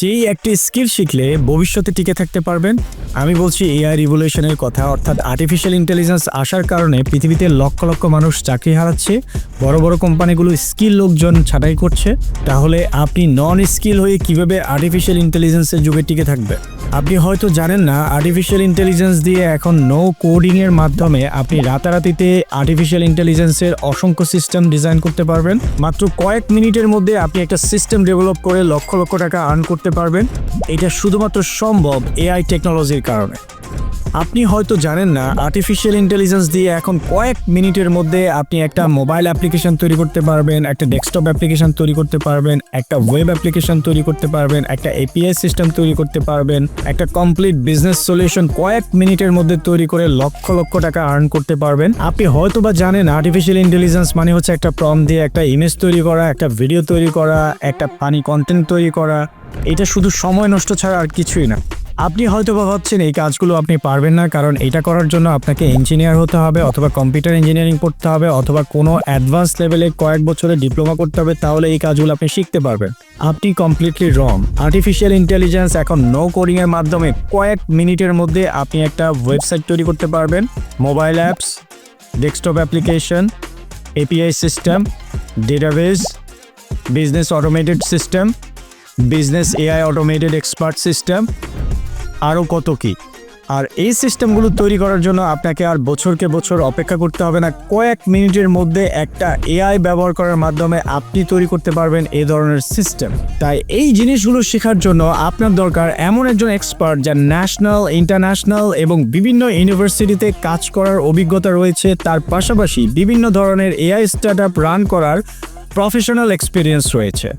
যেই একটি স্কিল শিখলে ভবিষ্যতে টিকে থাকতে পারবেন। আমি বলছি এআই রিভলিউশনের কথা, অর্থাৎ আর্টিফিশিয়াল ইন্টেলিজেন্স আসার কারণে পৃথিবীতে লক্ষ লক্ষ মানুষ চাকরি হারাচ্ছে, বড় বড় কোম্পানিগুলো স্কিল লোকজন ছাঁটাই করছে। তাহলে আপনি নন স্কিল হয়ে কিভাবে আর্টিফিশিয়াল ইন্টেলিজেন্সের যুগে টিকে থাকবে? আপনি হয়তো জানেন না, আর্টিফিশিয়াল ইন্টেলিজেন্স দিয়ে এখন নো কোডিংয়ের মাধ্যমে আপনি রাতারাতিতে আর্টিফিশিয়াল ইন্টেলিজেন্সের অসংখ্য সিস্টেম ডিজাইন করতে পারবেন। মাত্র কয়েক মিনিটের মধ্যে আপনি একটা সিস্টেম ডেভেলপ করে লক্ষ লক্ষ টাকা আর্ন করতে পারবেন। এটা শুধুমাত্র সম্ভব এআই টেকনোলজির কারণে। আপনি হয়তো জানেন না, আর্টিফিশিয়াল ইন্টেলিজেন্স দিয়ে এখন কয়েক মিনিটের মধ্যে আপনি একটা মোবাইল অ্যাপ্লিকেশন তৈরি করতে পারবেন, একটা ডেস্কটপ অ্যাপ্লিকেশন তৈরি করতে পারবেন, একটা ওয়েব অ্যাপ্লিকেশন তৈরি করতে পারবেন, একটা এপিআই সিস্টেম তৈরি করতে পারবেন, একটা কমপ্লিট বিজনেস সলিউশন কয়েক মিনিটের মধ্যে তৈরি করে লক্ষ লক্ষ টাকা আর্ন করতে পারবেন। আপনি হয়তো বা জানেন, আর্টিফিশিয়াল ইন্টেলিজেন্স মানে হচ্ছে একটা প্রম্পট দিয়ে একটা ইমেজ তৈরি করা, একটা ভিডিও তৈরি করা, একটা ফানি কন্টেন্ট তৈরি করা। এটা শুধু সময় নষ্ট ছাড়া আর কিছুই না। আপনি হয়তো বা ভাবছেন এই কাজগুলো আপনি পারবেন না, কারণ এটা করার জন্য আপনাকে ইঞ্জিনিয়ার হতে হবে, অথবা কম্পিউটার ইঞ্জিনিয়ারিং পড়তে হবে, অথবা কোনো অ্যাডভান্স লেভেলে কয়েক বছরের ডিপ্লোমা করতে হবে, তাহলে এই কাজগুলো আপনি শিখতে পারবেন। আপনি কমপ্লিটলি রং। আর্টিফিশিয়াল ইন্টেলিজেন্স এখন নো কোডিংয়ের মাধ্যমে কয়েক মিনিটের মধ্যে আপনি একটা ওয়েবসাইট তৈরি করতে পারবেন, mobile apps, desktop application, API system, database, business automated system, business AI automated expert system, আরও কত কি। আর এই সিস্টেমগুলো তৈরি করার জন্য আপনাকে আর বছরকে বছর অপেক্ষা করতে হবে না। কয়েক মিনিটের মধ্যে একটা এআই ব্যবহার করার মাধ্যমে আপনি তৈরি করতে পারবেন এই ধরনের সিস্টেম। তাই এই জিনিসগুলো শেখার জন্য আপনার দরকার এমন একজন এক্সপার্ট যার ন্যাশনাল, ইন্টারন্যাশনাল এবং বিভিন্ন ইউনিভার্সিটিতে কাজ করার অভিজ্ঞতা রয়েছে, তার পাশাপাশি বিভিন্ন ধরনের এআই স্টার্টআপ রান করার প্রফেশনাল এক্সপিরিয়েন্স রয়েছে।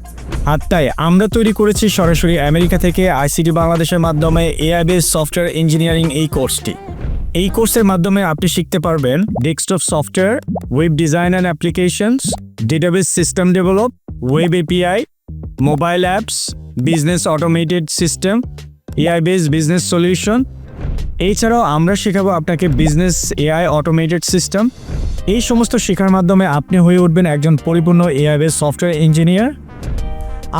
আর তাই আমরা তৈরি করেছি সরাসরি আমেরিকা থেকে আইসিটি বাংলাদেশের মাধ্যমে এআই বেস সফটওয়্যার ইঞ্জিনিয়ারিং এই কোর্সটি। এই কোর্সের মাধ্যমে আপনি শিখতে পারবেন desktop software, web design and applications, database system develop, web API, mobile apps, business automated system, AI base business solution. এছাড়াও আমরা শেখাবো আপনাকে বিজনেস এআই অটোমেটেড সিস্টেম। এই সমস্ত শেখার মাধ্যমে আপনি হয়ে উঠবেন একজন পরিপূর্ণ এআই বেস সফটওয়্যার ইঞ্জিনিয়ার।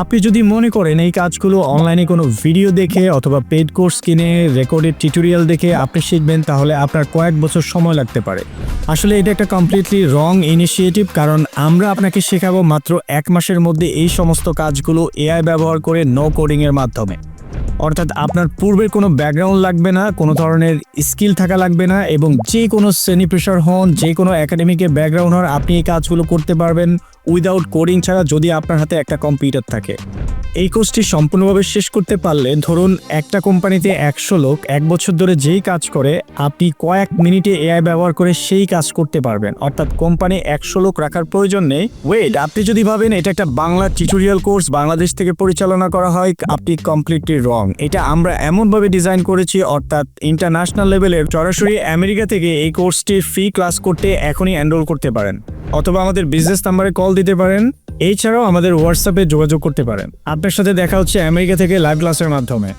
আপনি যদি মনে করেন এই কাজগুলো অনলাইনে কোনো ভিডিও দেখে অথবা পেড কোর্স কিনে রেকর্ডেড টিউটোরিয়াল দেখে আপনি শিখবেন, তাহলে আপনার কয়েক বছর সময় লাগতে পারে। আসলে এটা একটা কমপ্লিটলি রং ইনিশিয়েটিভ, কারণ আমরা আপনাকে শেখাবো মাত্র 1 মাসের মধ্যে এই সমস্ত কাজগুলো এআই ব্যবহার করে নো কোডিংয়ের মাধ্যমে। অর্থাৎ আপনার পূর্বের কোনো ব্যাকগ্রাউন্ড লাগবে না, কোনো ধরনের স্কিল থাকা লাগবে না, এবং যে কোনো শ্রেণী পেশার হন, যে কোনো একাডেমিকে ব্যাকগ্রাউন্ড হন, আপনি এই কাজগুলো করতে পারবেন উইদাউট কোডিং ছাড়া, যদি আপনার হাতে একটা কম্পিউটার থাকে। এই কোর্সটি সম্পূর্ণভাবে শেষ করতে পারলে, ধরুন একটা কোম্পানিতে 100 লোক 1 বছর ধরে যেই কাজ করে, আপনি কয়েক মিনিটে এআই ব্যবহার করে সেই কাজ করতে পারবেন। অর্থাৎ কোম্পানি 100 লোক রাখার প্রয়োজন নেই। আপনি যদি ভাবেন এটা একটা বাংলা টিউটোরিয়াল কোর্স, বাংলাদেশ থেকে পরিচালনা করা হয়, আপনি কমপ্লিটলি রং। এটা আমরা এমনভাবে ডিজাইন করেছি, অর্থাৎ ইন্টারন্যাশনাল লেভেলের সরাসরি আমেরিকা থেকে এই কোর্সটির ফ্রি ক্লাস করতে এখনই এনরোল করতে পারেন, অথবা আমাদের বিজনেস নাম্বারে কল দিতে পারেন। এছাড়াও আমাদের হোয়াটসঅ্যাপে যোগাযোগ করতে পারেন। আপনার সাথে দেখা হচ্ছে আমেরিকা থেকে লাইভ ক্লাসের মাধ্যমে।